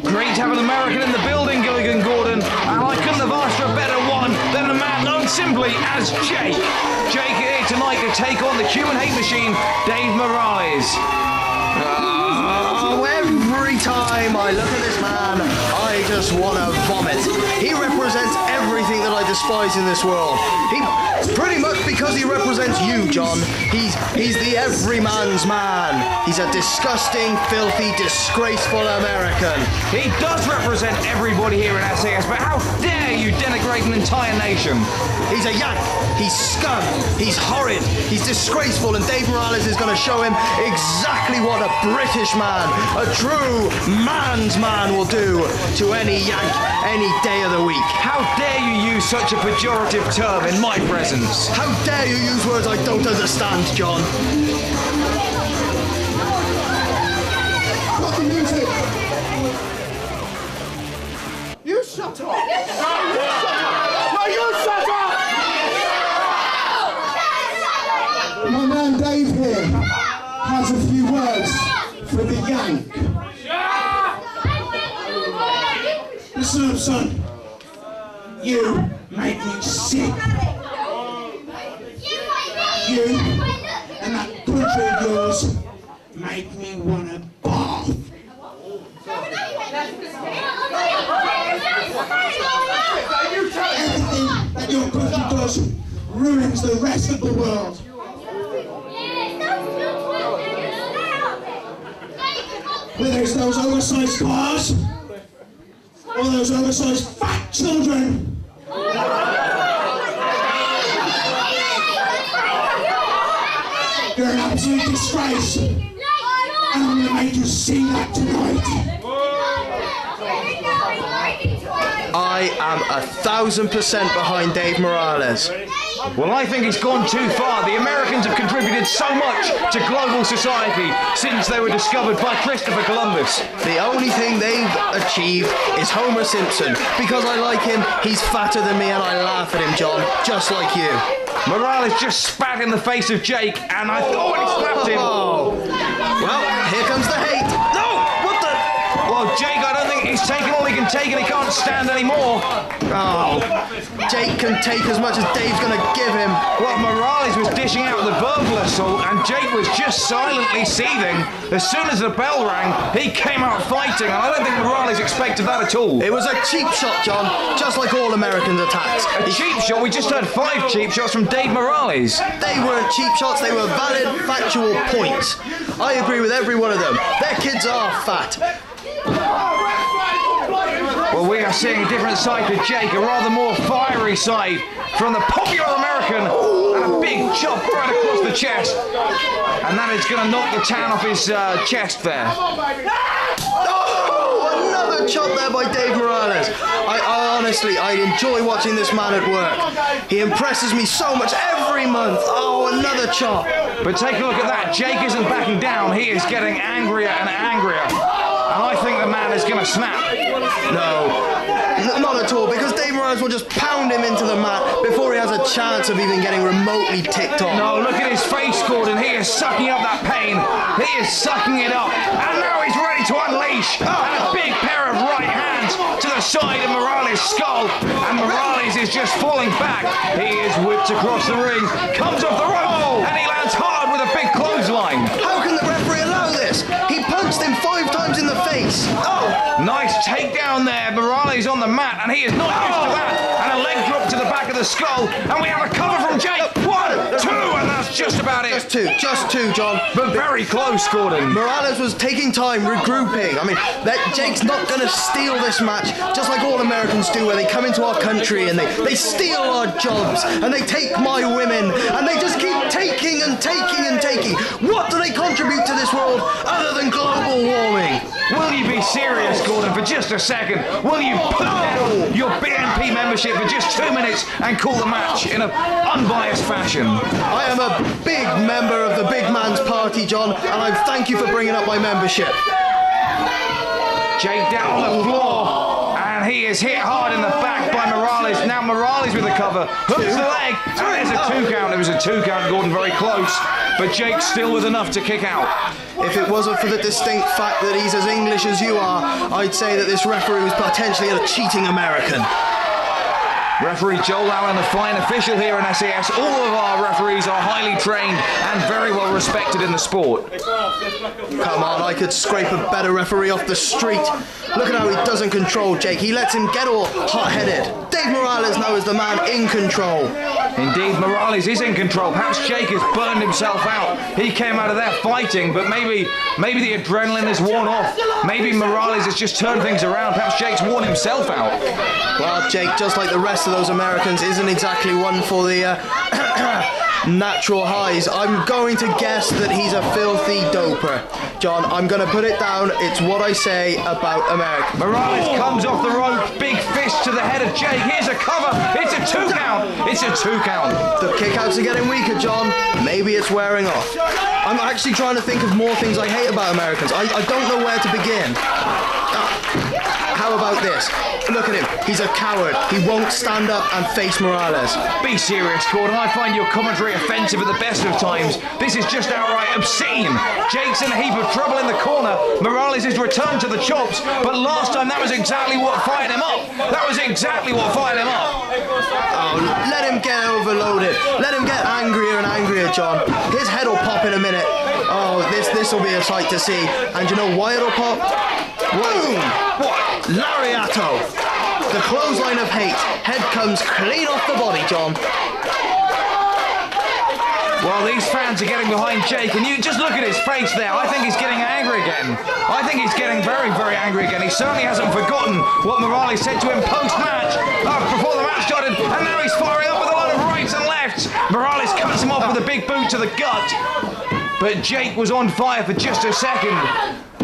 Great to have an American in the building, Gilligan Gordon, and I couldn't have asked for a better one than the man known simply as Jake. Jake here tonight to take on the human hate machine, Dave Morales. Every time I look at this man, I just want to vomit. He represents everything that I despise in this world. Pretty much because he represents you, John. He's the everyman's man. He's a disgusting, filthy, disgraceful American. He does represent everybody here in SAS, but how dare you denigrate an entire nation? He's a Yank. He's scum. He's horrid. He's disgraceful, and Dave Morales is going to show him exactly what a British man, a true man's man, will do to any Yank any day of the week. How dare you use such a pejorative term in my presence? How dare you use words I don't understand, John? Stop the music! You shut up! No, you shut up! No, you shut up! My man Dave here has a few words for the Yank. Listen up, son. You make me sick. You and that country of yours make me want to bath. Everything that your country does ruins the rest of the world. Whether it's those oversized cars or those oversized fat children. You're an absolute disgrace, and I'm going to make you see that tonight. I am 1,000% behind Dave Morales. Well, I think he's gone too far. The Americans have contributed so much to global society since they were discovered by Christopher Columbus. The only thing they've achieved is Homer Simpson. Because I like him, he's fatter than me and I laugh at him, John, just like you. Morales just spat in the face of Jake, and I thought when he slapped him... Oh. Well, here comes the hate. No! What the... Well, Jake, I don't think he's taken all he can take and he can't stand anymore. Oh, Jake can take as much as Dave's going to give him. Well, Morales was dishing out the verbal assault and Jake was just silently seething. As soon as the bell rang, he came out fighting, and I don't think Morales expected that at all. It was a cheap shot, John, just like all American attacks. A cheap shot? We just heard 5 cheap shots from Dave Morales. They weren't cheap shots, they were valid, factual points. I agree with every one of them. Their kids are fat. Well, we are seeing a different side to Jake, a rather more fiery side from the popular American, and a big chop right across the chest. And that is going to knock the tan off his chest there. Oh, another chop there by Dave Morales. Honestly, I enjoy watching this man at work. He impresses me so much every month. Oh, another chop. But take a look at that. Jake isn't backing down. He is getting angrier and angrier. And I think the man is going to snap. No, not at all, because Dave Morales will just pound him into the mat before he has a chance of even getting remotely ticked off. No, look at his face, Gordon. He is sucking up that pain. He is sucking it up. And now he's ready to unleash. And a big pair of right hands to the side of Morales' skull. And Morales is just falling back. He is whipped across the ring, comes off the rope, and he lands hard with a big clothesline. How can the referee allow this? He punched him 5 times in the face. Oh! Nice takedown there. Morales on the mat, and he is not used to that. And a leg drop to the back of the skull, and we have a cover from Jake. 1, 2, and that's just about it. Just two, John. But very close, Gordon. Morales was taking time, regrouping. I mean, Jake's not going to steal this match, just like all Americans do, where they come into our country and they steal our jobs, and they take my women, and they just keep taking and taking and taking. What do they contribute to this world other than global warming? Will you be serious, Gordon, for just a second? Will you put down your BNP membership for just 2 minutes and call the match in an unbiased fashion? I am a big member of the big man's party, John, and I thank you for bringing up my membership. Jake down on the floor, and he He is hit hard in the back by Morales. Now Morales with the cover. Hooks the leg. And there's a 2 count. It was a 2 count, Gordon, very close. But Jake still with enough to kick out. If it wasn't for the distinct fact that he's as English as you are, I'd say that this referee was potentially a cheating American. Referee Joel Allen, a fine official here in SAS. All of our referees are highly trained and very well respected in the sport. Come on, I could scrape a better referee off the street. Look at how he doesn't control Jake. He lets him get all hot-headed. Dave Morales now is the man in control. Indeed, Morales is in control. Perhaps Jake has burned himself out. He came out of there fighting, but maybe the adrenaline has worn off. Maybe Morales has just turned things around. Perhaps Jake's worn himself out. Well, Jake, just like the rest of those Americans, isn't exactly one for the natural highs. I'm going to guess that he's a filthy doper. John, I'm going to put it down. It's what I say about America. Morales comes off the rope. Big fist to the head of Jake. Here's a cover. It's a 2 count. It's a 2 count. The kickouts are getting weaker, John. Maybe it's wearing off. I'm actually trying to think of more things I hate about Americans. I don't know where to begin. How about this? Look at him. He's a coward. He won't stand up and face Morales. Be serious, Gordon. I find your commentary offensive at the best of times. This is just outright obscene. Jake's in a heap of trouble in the corner. Morales has returned to the chops, but last time that was exactly what fired him up. That was exactly what fired him up. Oh, let him get overloaded. Let him get angrier and angrier, John. His head will pop in a minute. Oh, this will be a sight to see. And you know why it'll pop? Boom! What? Lariato! The clothesline of hate. Head comes clean off the body, John. Well, these fans are getting behind Jake, and you just look at his face there. I think he's getting angry again. I think he's getting very, very angry again. He certainly hasn't forgotten what Morales said to him post-match, before the match started, and now he's firing up with a lot of rights and lefts. Morales cuts him off with a big boot to the gut. But Jake was on fire for just a second.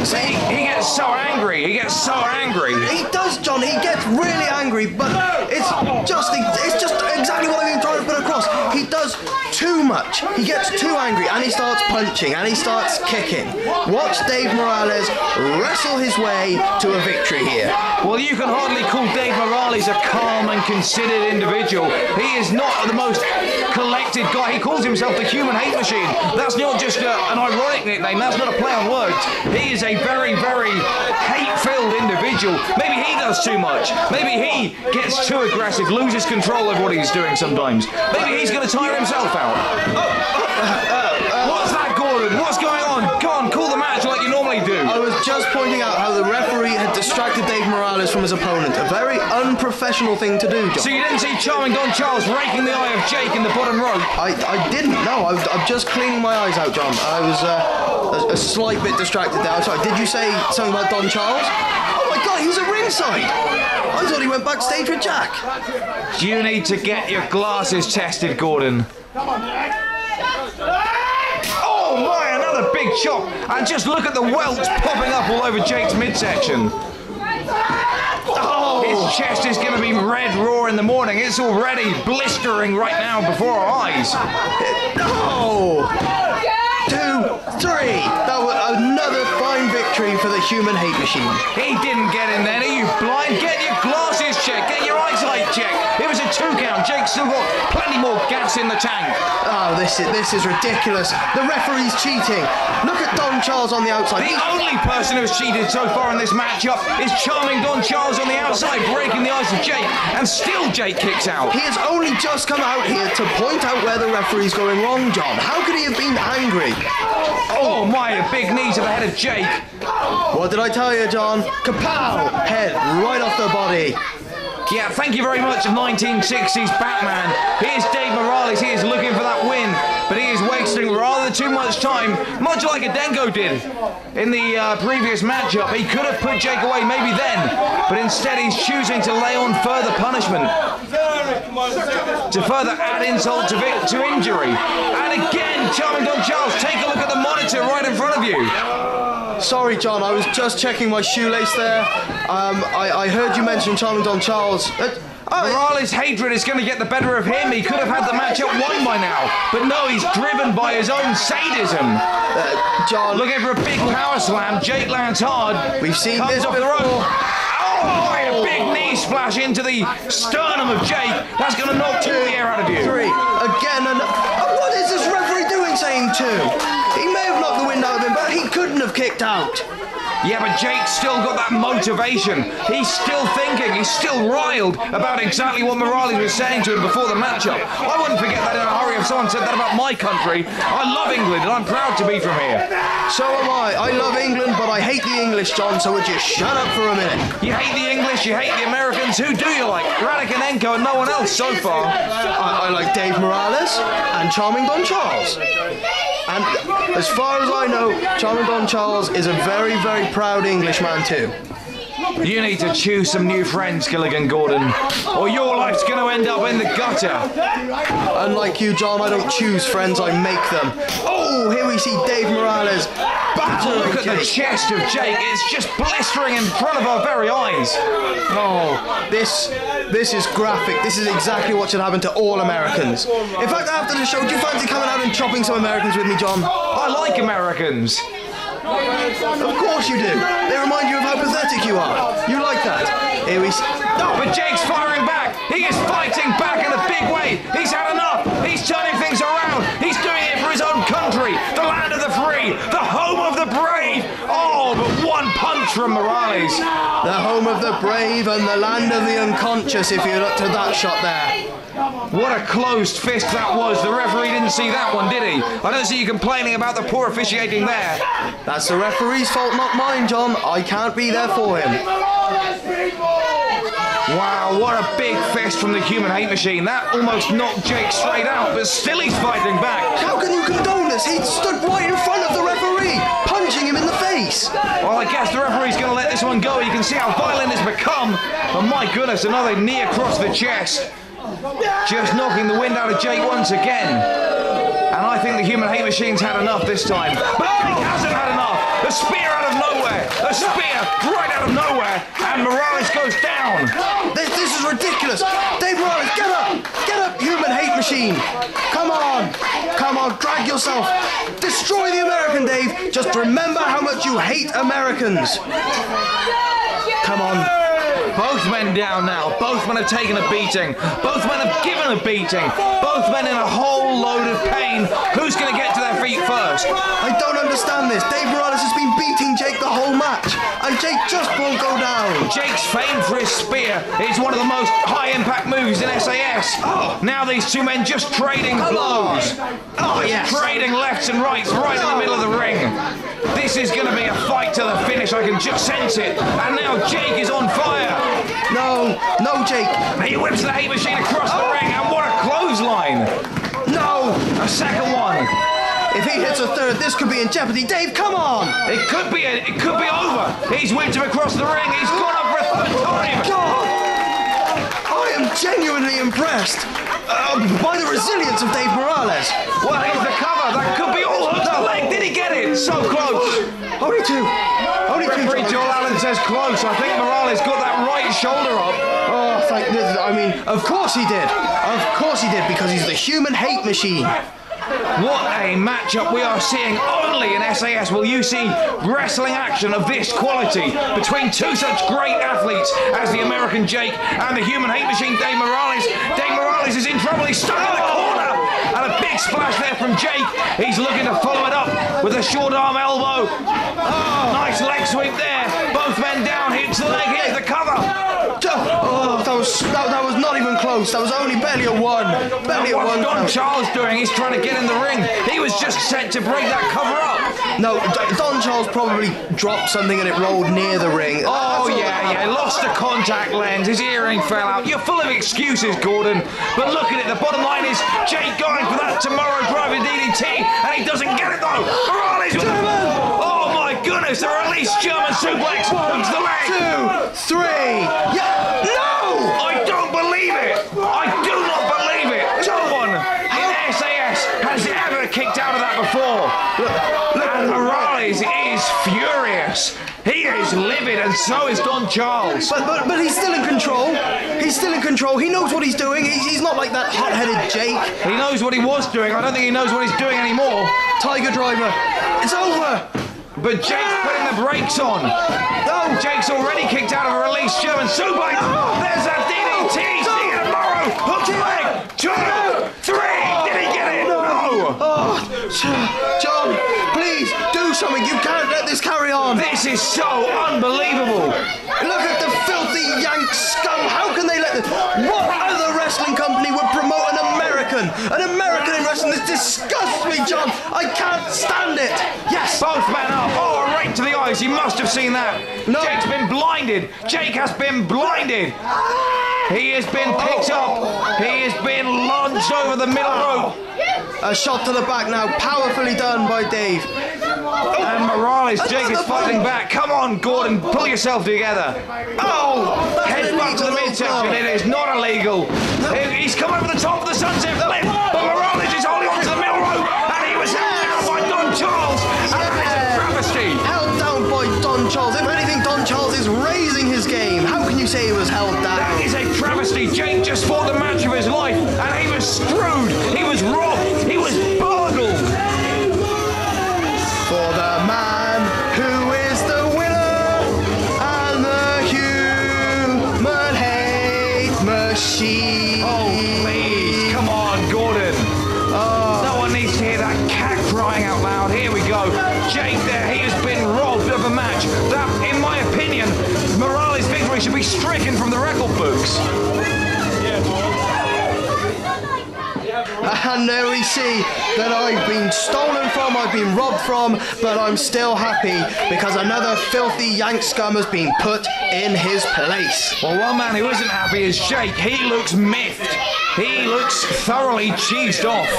See, he gets so angry. He gets so angry. He does, John. He gets really angry, but it's just exactly what I've been trying to put across. He does too much. He gets too angry, and he starts punching, and he starts kicking. Watch Dave Morales wrestle his way to a victory here. Well, you can hardly call Dave Morales a calm and considered individual. He is not the most collected guy. He calls himself the human hate machine. That's not just an ironic nickname. That's not a play on words. He is a very, very hate-filled individual. Maybe he does too much. Maybe he gets too aggressive, loses control of what he's doing sometimes. Maybe he's going to tire himself out. What's that, Gordon? What's going on? Come on, call the match like you normally do. I was just pointing out how the referee had distracted Dave Morales from his opponent. A very unprofessional thing to do, John. So you didn't see Charming Don Charles raking the eye of Jake in the bottom rope? I didn't, no. I'm just cleaning my eyes out, John. I was a slight bit distracted there. I'm sorry. Did you say something about Don Charles? Oh my God, he was at ringside. I thought he went backstage with Jack. You need to get your glasses tested, Gordon. Oh my, another big chop. And just look at the welts popping up all over Jake's midsection. Oh, his chest is going to be red raw in the morning. It's already blistering right now before our eyes. Oh! 2, 3. That was another fine victory for the human hate machine. He didn't get in there. Are you blind? Get your glasses checked. Get your eyesight checked. It was a 2 count. Jake's still got plenty more gas in the tank. Oh, this is ridiculous. The referee's cheating. Look at Don Charles on the outside. The only person who's cheated so far in this matchup is Charming Don Charles on the outside, breaking the ice of Jake, and still Jake kicks out. He has only just come out here to point out where the referee's going wrong, John. How could he have been angry? Oh my, a big knee to the head of Jake. What did I tell you, John? Kapow! Head right off the body. Yeah, thank you very much, 1960s Batman. Here's Dave Morales. He is looking for that win, but he is wasting rather too much time, much like Adengo did in the previous matchup. He could have put Jake away maybe then, but instead he's choosing to lay on further punishment to further add insult to injury. And again, Charming Don Charles, take a look at the monitor right in front of you. Sorry, John, I was just checking my shoelace there. I heard you mention Charming Don Charles. Morales' hatred is going to get the better of him. He could have had the matchup won by now. But no, he's driven by his own sadism. John... Looking for a big power slam. Jake lands hard. We've seen comes this off before. the rope. Oh, a big knee splash into the sternum of Jake. That's going to knock all the air out of you. 3. Again, and what is this referee doing saying 2? He may have knocked the wind out of him, but he couldn't have kicked out. Yeah, but Jake's still got that motivation. He's still thinking, he's still riled about exactly what Morales was saying to him before the matchup. I wouldn't forget that in a hurry if someone said that about my country. I love England and I'm proud to be from here. So am I. I love England, but I hate the English, John, so would you shut up for a minute? You hate the English, you hate the Americans. Who do you like? Radikanenko and no one else so far. I like Dave Morales and Charming Don Charles. And as far as I know, Charming Don Charles is a very, very proud Englishman too. You need to choose some new friends, Gilligan Gordon, or your life's going to end up in the gutter. Unlike you, John, I don't choose friends, I make them. Oh, here we see Dave Morales battering Look at the chest of Jake. It's just blistering in front of our very eyes. Oh, this is graphic. This is exactly what should happen to all Americans. In fact, after the show, do you fancy coming out and chopping some Americans with me, John? I like Americans. Of course you do. They remind you of how pathetic you are. You like that. Here we see. Oh, but Jake's firing back. He is fighting back in a big way. He's had enough. He's turning things around. He's doing it for his own country, the land of the free, the home of the brave. Oh, but one punch from Morales. The home of the brave and the land of the unconscious, if you look to that shot there. What a closed fist that was. The referee didn't see that one, did he? I don't see you complaining about the poor officiating there. That's the referee's fault, not mine, John. I can't be there for him. Wow, what a big fist from the human hate machine. That almost knocked Jake straight out, but still he's fighting back. How can you condone this? He stood right in front of the referee, punching him in the face. Well, I guess the referee's going to let this one go. You can see how violent it's become. But my goodness, another knee across the chest. Just knocking the wind out of Jake once again. And I think the human hate machine's had enough this time. But Jake hasn't had enough. A spear out of nowhere. A spear right out of nowhere. And Morales goes down. This is ridiculous. Dave Morales, get up. Get up, human hate machine. Come on. Come on, drag yourself. Destroy the American, Dave. Just remember how much you hate Americans. Come on. Both men down now. Both men have taken a beating. Both men have given a beating. Both men in a whole load of pain. Who's going to get to their feet first? I don't understand this. Dave Morales has been beating Jake the whole match, and Jake just won't go down. Jake's famed for his spear. It's one of the most high-impact moves in SAS. Oh, now these two men just trading blows. Oh, yes. Trading lefts and rights right in the middle of the ring. This is going to be a fight to the finish. I can just sense it. And now Jake is on fire. No, Jake. He whips the hate machine across the ring, and what a clothesline. No. A second one. If he hits a third, this could be in jeopardy. Dave, come on. It could be over. He's whipped him across the ring. He's gone up for a third time. God. I am genuinely impressed by the resilience of Dave Morales. Well, here's the cover. That could be all hooked the leg. Did he get it? So close. Only two. Referee Joel Allen says close. I think Morales got that right shoulder up. Oh, thank goodness. I mean, of course he did. Of course he did, because he's the human hate machine. What a matchup we are seeing. Only in SAS will you see wrestling action of this quality between two such great athletes as the American Jake and the human hate machine Dave Morales. Dave Morales is in trouble. He's stuck in the corner. And a big splash there from Jake. He's looking to follow it up with a short arm elbow. Oh, nice leg sweep there. Both men down. Hits the leg. Here's the cover. Oh, that was not even close. That was only barely a one. Barely a one. What's Don Charles doing? He's trying to get in the ring. He was just set to break that cover up. No, Don Charles probably dropped something and it rolled near the ring. Oh, yeah. Lost a contact lens. His earring fell out. You're full of excuses, Gordon. But look at it. The bottom line is Jake going for that tomorrow driver DDT, and he doesn't get it, though. Morales with oh, my goodness. The release German suplex. Hooks the leg. 2, 3. Yeah. No! I don't believe it. I do not believe it. No one in SAS has ever kicked out of that before. And Morales is furious. He is livid, and so is Don Charles. But he's still in control. He's still in control. He knows what he's doing. He's not like that hot-headed Jake. He knows what he was doing. I don't think he knows what he's doing anymore. Tiger driver. It's over. But Jake's putting the brakes on. Oh, Jake's already kicked out of a released German suplex. There's that DDT. See you tomorrow. Hook leg. 2, 3. Did he get it? No. Oh, John, please do something. You can't let this carry on. This is so unbelievable. Look at the filthy Yanks scum. How can they let this? What other wrestling company would promote an American? An American in wrestling? This disgusts me, John. I can't stand it. Yes. Both men up. Oh, a right to the eyes. You must have seen that. No. Jake's been blinded. Jake has been blinded. He has been picked up. He has been lunged over the middle rope. A shot to the back now. Powerfully done by Dave. And Morales, Jake is fighting back. Come on, Gordon, pull yourself together. Oh, headbutt to the midsection. It is not illegal. He's come over the top of the sunset flip, but Morales is holding on to the middle rope, and he was held down by Don Charles. And that is a travesty. Held down by Don Charles. If anything, Don Charles is raising his game. How can you say he was held down? That is a travesty. Jake just fought the match of his life, and he was screwed. He was robbed. He was burgled. For the man who is the winner and the human hate machine. Oh, please, come on, Gordon. No one needs to hear that cat crying out loud. Here we go. Jake there, he has been robbed of a match. That, in my opinion, Morales' victory should be stricken from the record books. And there we see that I've been stolen from, I've been robbed from, but I'm still happy because another filthy Yank scum has been put in his place. Well, one man who isn't happy is Jake. He looks miffed. He looks thoroughly cheesed off.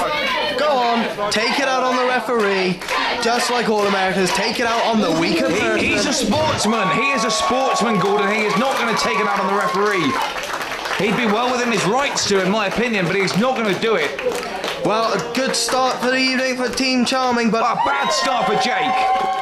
Go on, take it out on the referee, just like all Americans, take it out on the weaker person. He's a sportsman. He is a sportsman, Gordon. He is not going to take it out on the referee. He'd be well within his rights to, in my opinion, but he's not going to do it. Well, a good start for the evening for Team Charming, but a bad start for Jake.